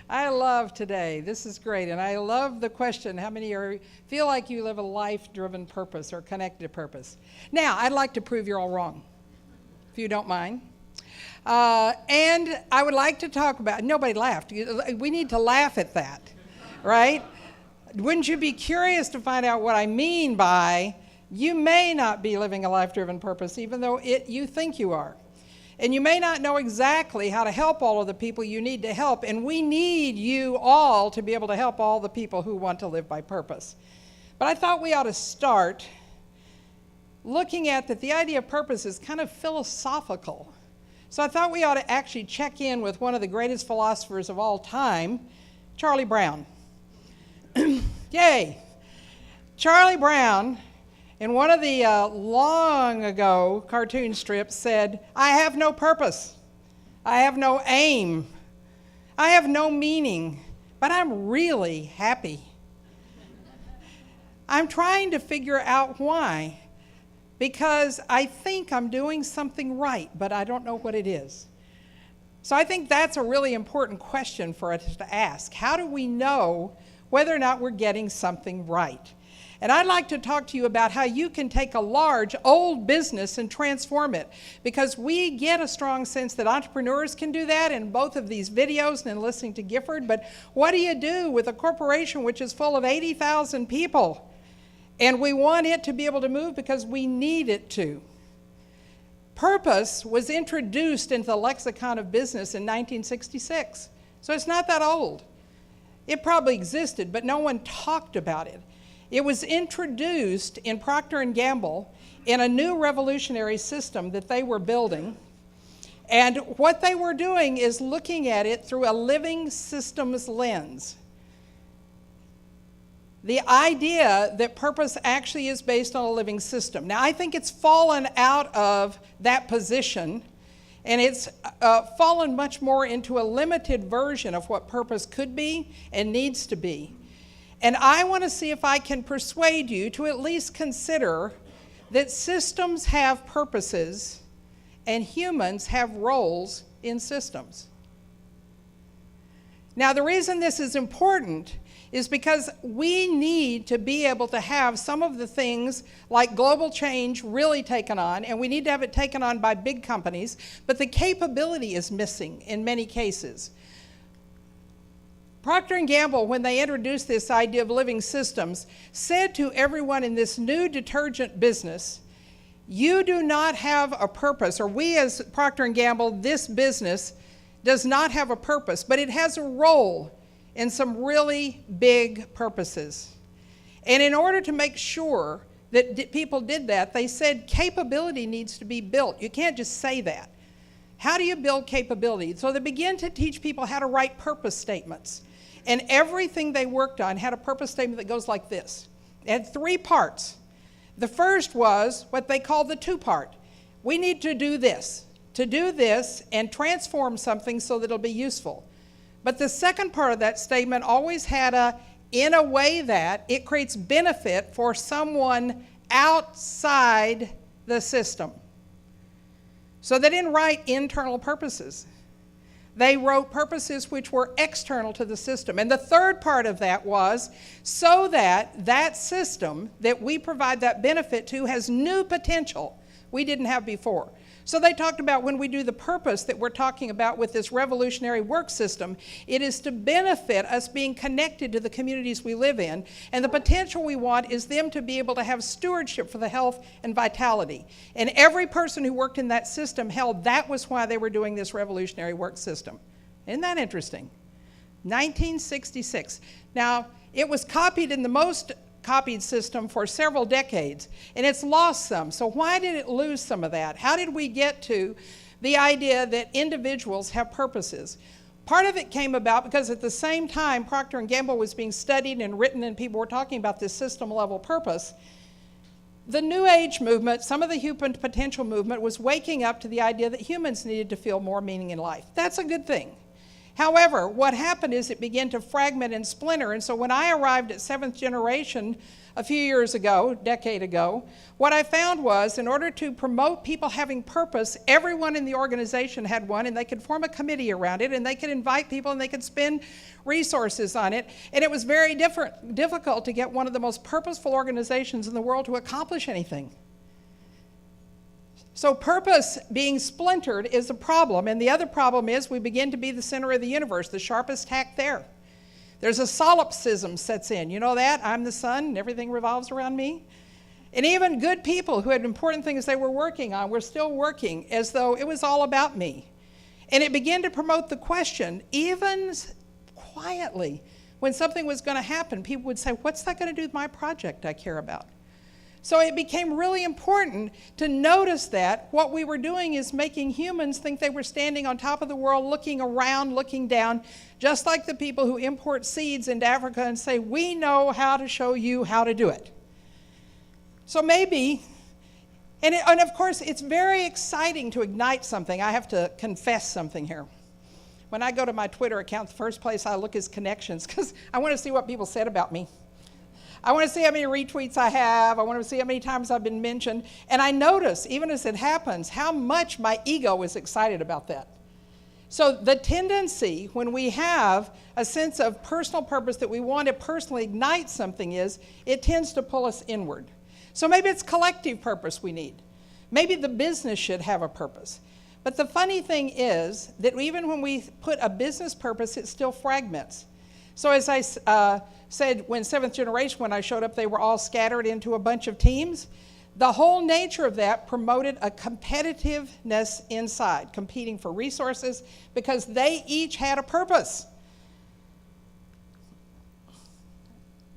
I love today. This is great. And I love the question, how many feel like you live a life-driven purpose or connected purpose? Now, I'd like to prove you're all wrong, if you don't mind. And I would like to talk about, nobody laughed. We need to laugh at that, right? Wouldn't you be curious to find out what I mean by you may not be living a life-driven purpose, even though you think you are. And you may not know exactly how to help all of the people you need to help, and we need you all to be able to help all the people who want to live by purpose. But I thought we ought to start looking at that the idea of purpose is kind of philosophical. So I thought we ought to actually check in with one of the greatest philosophers of all time, Charlie Brown. Yay! Charlie Brown, in one of the long ago cartoon strips, said, "I have no purpose. I have no aim. I have no meaning, but I'm really happy. I'm trying to figure out why, because I think I'm doing something right, but I don't know what it is." So I think that's a really important question for us to ask. How do we know whether or not we're getting something right? And I'd like to talk to you about how you can take a large, old business and transform it, because we get a strong sense that entrepreneurs can do that in both of these videos and listening to Gifford. But what do you do with a corporation which is full of 80,000 people? And we want it to be able to move because we need it to. Purpose was introduced into the lexicon of business in 1966. So it's not that old. It probably existed, but no one talked about it. It was introduced in Procter & Gamble in a new revolutionary system that they were building. And what they were doing is looking at it through a living systems lens. The idea that purpose actually is based on a living system. Now, I think it's fallen out of that position, and it's fallen much more into a limited version of what purpose could be and needs to be. And I want to see if I can persuade you to at least consider that systems have purposes and humans have roles in systems. Now, the reason this is important is because we need to be able to have some of the things like global change really taken on, and we need to have it taken on by big companies, but the capability is missing in many cases. Procter & Gamble, when they introduced this idea of living systems, said to everyone in this new detergent business, you do not have a purpose, or we as Procter & Gamble, this business does not have a purpose, but it has a role in some really big purposes. And in order to make sure that people did that, they said capability needs to be built. You can't just say that. How do you build capability? So they began to teach people how to write purpose statements. And everything they worked on had a purpose statement that goes like this. It had 3 parts. The first was what they called the 2-part. We need to do this and transform something so that it'll be useful. But the second part of that statement always had in a way that it creates benefit for someone outside the system. So they didn't write internal purposes. They wrote purposes which were external to the system. And the third part of that was so that that system that we provide that benefit to has new potential we didn't have before. So they talked about when we do the purpose that we're talking about with this revolutionary work system, it is to benefit us being connected to the communities we live in. And the potential we want is them to be able to have stewardship for the health and vitality. And every person who worked in that system held that was why they were doing this revolutionary work system. Isn't that interesting? 1966. Now, it was copied in the most copied system for several decades, and it's lost some. So why did it lose some of that? How did we get to the idea that individuals have purposes? Part of it came about because at the same time Procter & Gamble was being studied and written and people were talking about this system level purpose, the New Age movement, some of the human potential movement was waking up to the idea that humans needed to feel more meaning in life. That's a good thing. However, what happened is it began to fragment and splinter. And so when I arrived at 7th generation a few years ago, decade ago, what I found was in order to promote people having purpose, everyone in the organization had one, and they could form a committee around it, and they could invite people, and they could spend resources on it. And it was very difficult to get one of the most purposeful organizations in the world to accomplish anything. So purpose being splintered is a problem, and the other problem is we begin to be the center of the universe, the sharpest tack there. There's a solipsism sets in. You know that? I'm the sun, and everything revolves around me. And even good people who had important things they were working on were still working as though it was all about me. And it began to promote the question, even quietly, when something was going to happen, people would say, what's that going to do with my project I care about? So it became really important to notice that what we were doing is making humans think they were standing on top of the world, looking around, looking down, just like the people who import seeds into Africa and say, we know how to show you how to do it. So maybe, and of course, it's very exciting to ignite something. I have to confess something here. When I go to my Twitter account, the first place I look is connections, because I want to see what people said about me. I want to see how many retweets I have. I want to see how many times I've been mentioned. And I notice, even as it happens, how much my ego is excited about that. So the tendency when we have a sense of personal purpose that we want to personally ignite something is, it tends to pull us inward. So maybe it's collective purpose we need. Maybe the business should have a purpose. But the funny thing is that even when we put a business purpose, it still fragments. So as I said, when 7th generation, when I showed up, they were all scattered into a bunch of teams. The whole nature of that promoted a competitiveness inside, competing for resources, because they each had a purpose.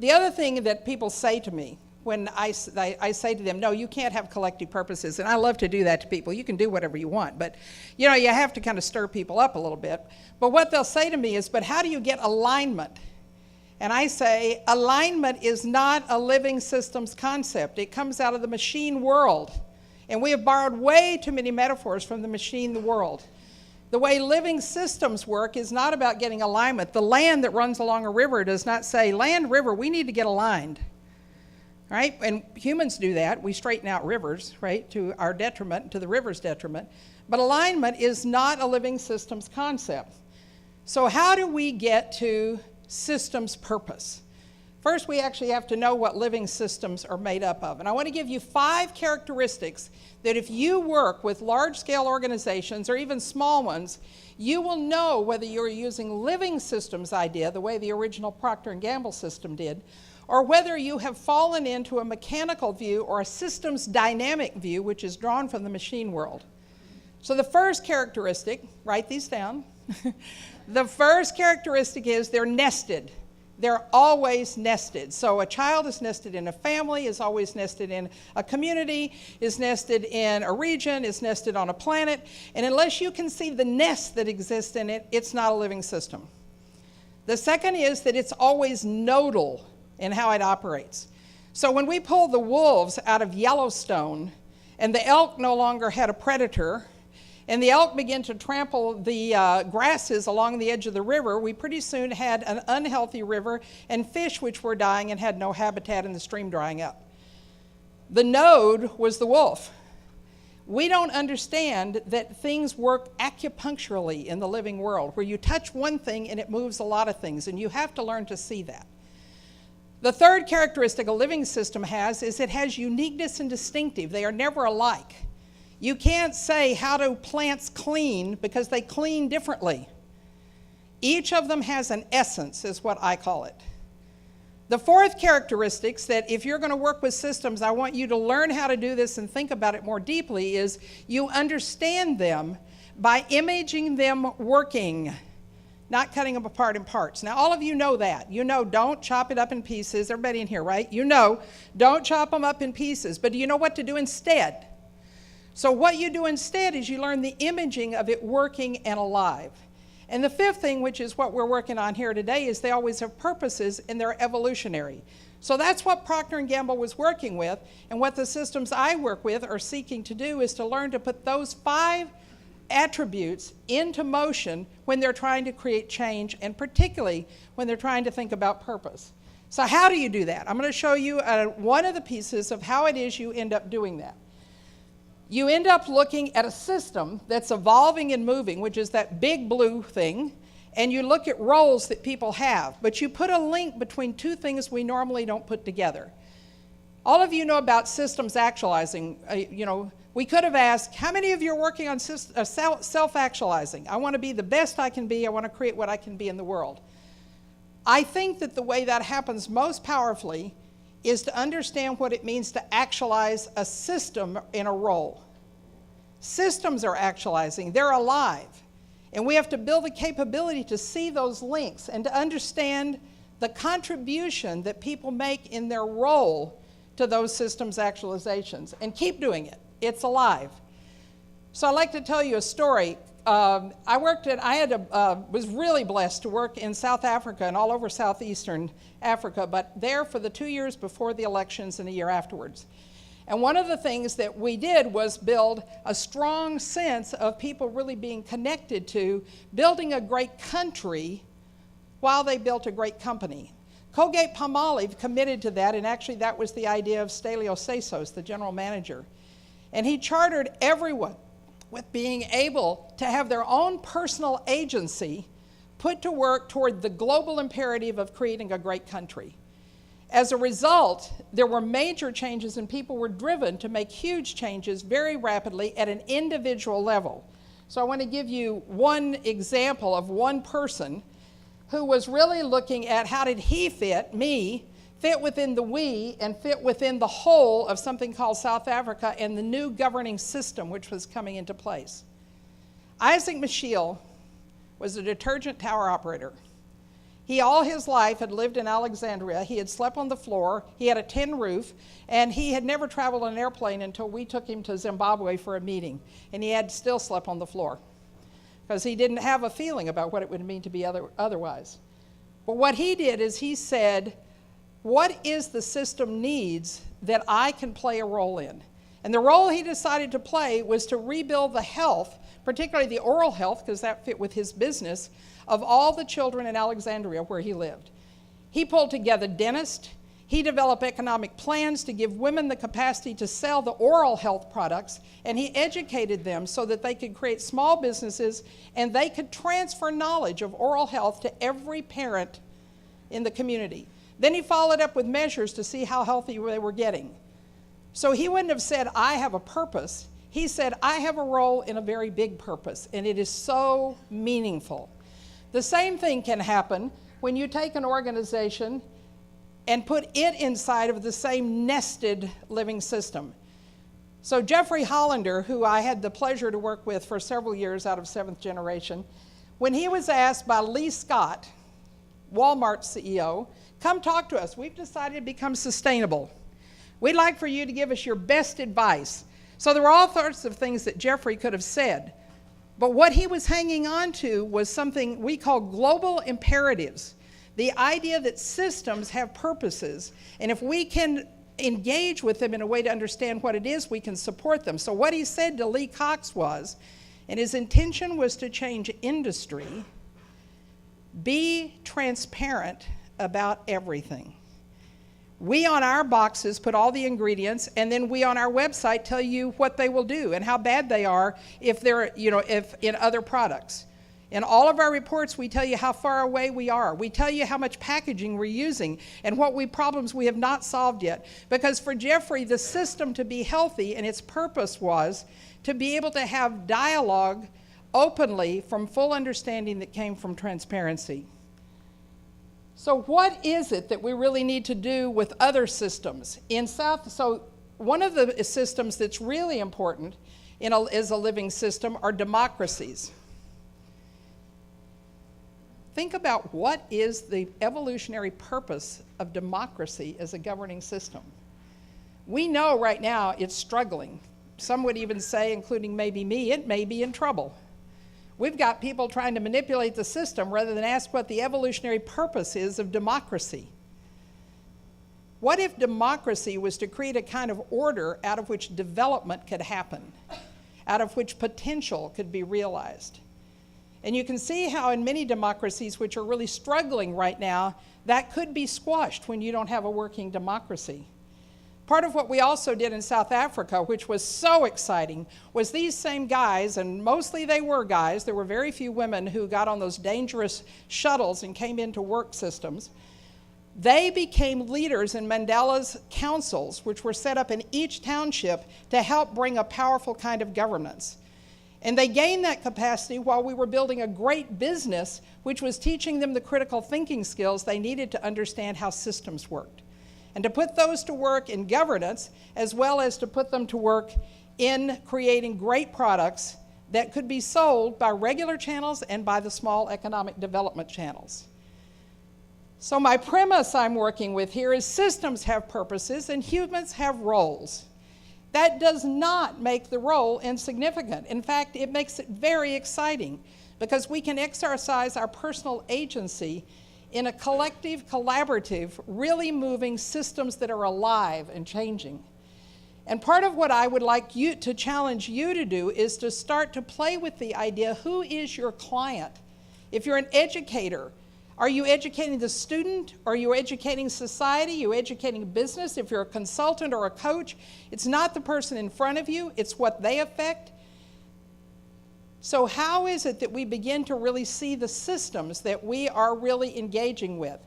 The other thing that people say to me, when I say to them, no, you can't have collective purposes, and I love to do that to people. You can do whatever you want, but you know, you have to kind of stir people up a little bit. But what they'll say to me is, but how do you get alignment? And I say, alignment is not a living systems concept. It comes out of the machine world. And we have borrowed way too many metaphors from the machine world. The way living systems work is not about getting alignment. The land that runs along a river does not say, land, river, we need to get aligned. Right? And humans do that. We straighten out rivers, right, to our detriment, to the river's detriment. But alignment is not a living systems concept. So how do we get to systems purpose? First, we actually have to know what living systems are made up of. And I want to give you 5 characteristics that if you work with large-scale organizations or even small ones, you will know whether you're using living systems idea, the way the original Procter & Gamble system did, or whether you have fallen into a mechanical view or a systems dynamic view, which is drawn from the machine world. So the first characteristic, write these down. The first characteristic is they're nested. They're always nested. So a child is nested in a family, is always nested in a community, is nested in a region, is nested on a planet. And unless you can see the nest that exists in it, it's not a living system. The second is that it's always nodal in how it operates. So when we pulled the wolves out of Yellowstone and the elk no longer had a predator, and the elk began to trample the grasses along the edge of the river, we pretty soon had an unhealthy river and fish which were dying and had no habitat in the stream drying up. The node was the wolf. We don't understand that things work acupuncturally in the living world, where you touch one thing and it moves a lot of things, and you have to learn to see that. The third characteristic a living system has is it has uniqueness and distinctive. They are never alike. You can't say how do plants clean because they clean differently. Each of them has an essence, is what I call it. The fourth characteristic that if you're going to work with systems, I want you to learn how to do this and think about it more deeply, is you understand them by imaging them working, not cutting them apart in parts. Now, all of you know that. You know, don't chop it up in pieces. Everybody in here, right? You know, don't chop them up in pieces. But do you know what to do instead? So what you do instead is you learn the imaging of it working and alive. And the fifth thing, which is what we're working on here today, is they always have purposes and they're evolutionary. So that's what Procter & Gamble was working with, and what the systems I work with are seeking to do is to learn to put those 5 attributes into motion when they're trying to create change, and particularly when they're trying to think about purpose. So how do you do that? I'm going to show you one of the pieces of how it is you end up doing that. You end up looking at a system that's evolving and moving, which is that big blue thing, and you look at roles that people have, but you put a link between two things we normally don't put together. All of you know about systems actualizing. We could have asked, how many of you are working on self-actualizing? I want to be the best I can be. I want to create what I can be in the world. I think that the way that happens most powerfully is to understand what it means to actualize a system in a role. Systems are actualizing. They're alive. And we have to build the capability to see those links and to understand the contribution that people make in their role to those systems actualizations, and keep doing it. It's alive. So I'd like to tell you a story. I was really blessed to work in South Africa and all over southeastern Africa, but there for the 2 years before the elections and a year afterwards. And one of the things that we did was build a strong sense of people really being connected to building a great country while they built a great company. Colgate-Palmolive committed to that, and actually that was the idea of Stelio Sesos, the general manager. And he chartered everyone with being able to have their own personal agency put to work toward the global imperative of creating a great country. As a result, there were major changes, and people were driven to make huge changes very rapidly at an individual level. So I want to give you one example of one person who was really looking at how did he fit within the we, and fit within the whole of something called South Africa and the new governing system which was coming into place. Isaac Michiel was a detergent tower operator. He all his life had lived in Alexandria. He had slept on the floor. He had a tin roof, and he had never traveled on an airplane until we took him to Zimbabwe for a meeting, and he had still slept on the floor because he didn't have a feeling about what it would mean to be otherwise. But what he did is he said, what is the system needs that I can play a role in? And the role he decided to play was to rebuild the health, particularly the oral health, because that fit with his business, of all the children in Alexandria where he lived. He pulled together dentists. He developed economic plans to give women the capacity to sell the oral health products, and he educated them so that they could create small businesses and they could transfer knowledge of oral health to every parent in the community. Then he followed up with measures to see how healthy they were getting. So he wouldn't have said, I have a purpose. He said, I have a role in a very big purpose, and it is so meaningful. The same thing can happen when you take an organization and put it inside of the same nested living system. So Jeffrey Hollander, who I had the pleasure to work with for several years out of seventh generation, when he was asked by Lee Scott, Walmart's CEO, come talk to us. We've decided to become sustainable. We'd like for you to give us your best advice. So there were all sorts of things that Jeffrey could have said. But what he was hanging on to was something we call global imperatives. The idea that systems have purposes, and if we can engage with them in a way to understand what it is, we can support them. So what he said to Lee Cox was, and his intention was to change industry, be transparent about everything. We on our boxes put all the ingredients, and then we on our website tell you what they will do and how bad they are if they're, if in other products. In all of our reports, we tell you how far away we are. We tell you how much packaging we're using and what problems we have not solved yet. Because for Jeffrey, the system to be healthy and its purpose was to be able to have dialogue openly from full understanding that came from transparency. So what is it that we really need to do with other systems? So one of the systems that's really important as a living system are democracies. Think about what is the evolutionary purpose of democracy as a governing system. We know right now it's struggling. Some would even say, including maybe me, it may be in trouble. We've got people trying to manipulate the system rather than ask what the evolutionary purpose is of democracy. What if democracy was to create a kind of order out of which development could happen? out of which potential could be realized. And you can see how in many democracies which are really struggling right now, that could be squashed when you don't have a working democracy. Part of what we also did in South Africa, which was so exciting, was these same guys, and mostly they were guys, there were very few women who got on those dangerous shuttles and came into work systems. They became leaders in Mandela's councils, which were set up in each township to help bring a powerful kind of governance. And they gained that capacity while we were building a great business, which was teaching them the critical thinking skills they needed to understand how systems worked. And to put those to work in governance, as well as to put them to work in creating great products that could be sold by regular channels and by the small economic development channels. So my premise I'm working with here is systems have purposes and humans have roles. That does not make the role insignificant. In fact, it makes it very exciting because we can exercise our personal agency in a collective, collaborative, really moving systems that are alive and changing. And part of what I would like you to challenge you to do is to start to play with the idea, who is your client? If you're an educator, are you educating the student? Are you educating society? Are you educating business? If you're a consultant or a coach, it's not the person in front of you, it's what they affect. So how is it that we begin to really see the systems that we are really engaging with?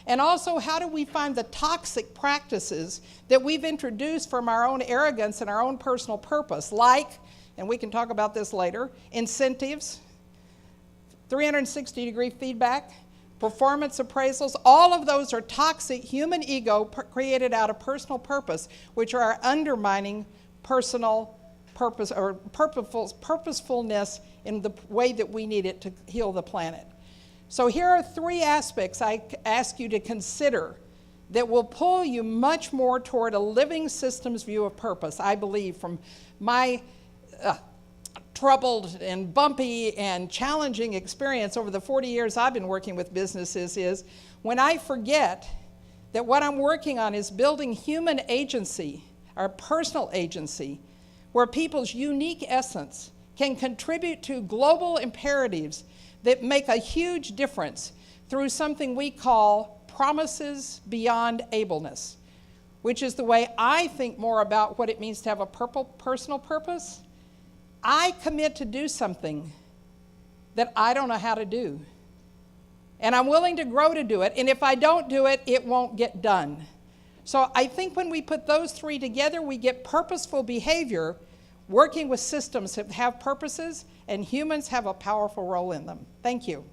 And also, how do we find the toxic practices that we've introduced from our own arrogance and our own personal purpose, like, and we can talk about this later, incentives, 360-degree feedback, performance appraisals? All of those are toxic human ego created out of personal purpose, which are undermining personal purpose or purposefulness in the way that we need it to heal the planet. So here are 3 aspects I ask you to consider that will pull you much more toward a living systems view of purpose, I believe, from my troubled and bumpy and challenging experience over the 40 years I've been working with businesses is when I forget that what I'm working on is building human agency, our personal agency, where people's unique essence can contribute to global imperatives that make a huge difference through something we call promises beyond ableness, which is the way I think more about what it means to have a personal purpose. I commit to do something that I don't know how to do. And I'm willing to grow to do it. And if I don't do it, it won't get done. So I think when we put those 3 together, we get purposeful behavior working with systems that have purposes, and humans have a powerful role in them. Thank you.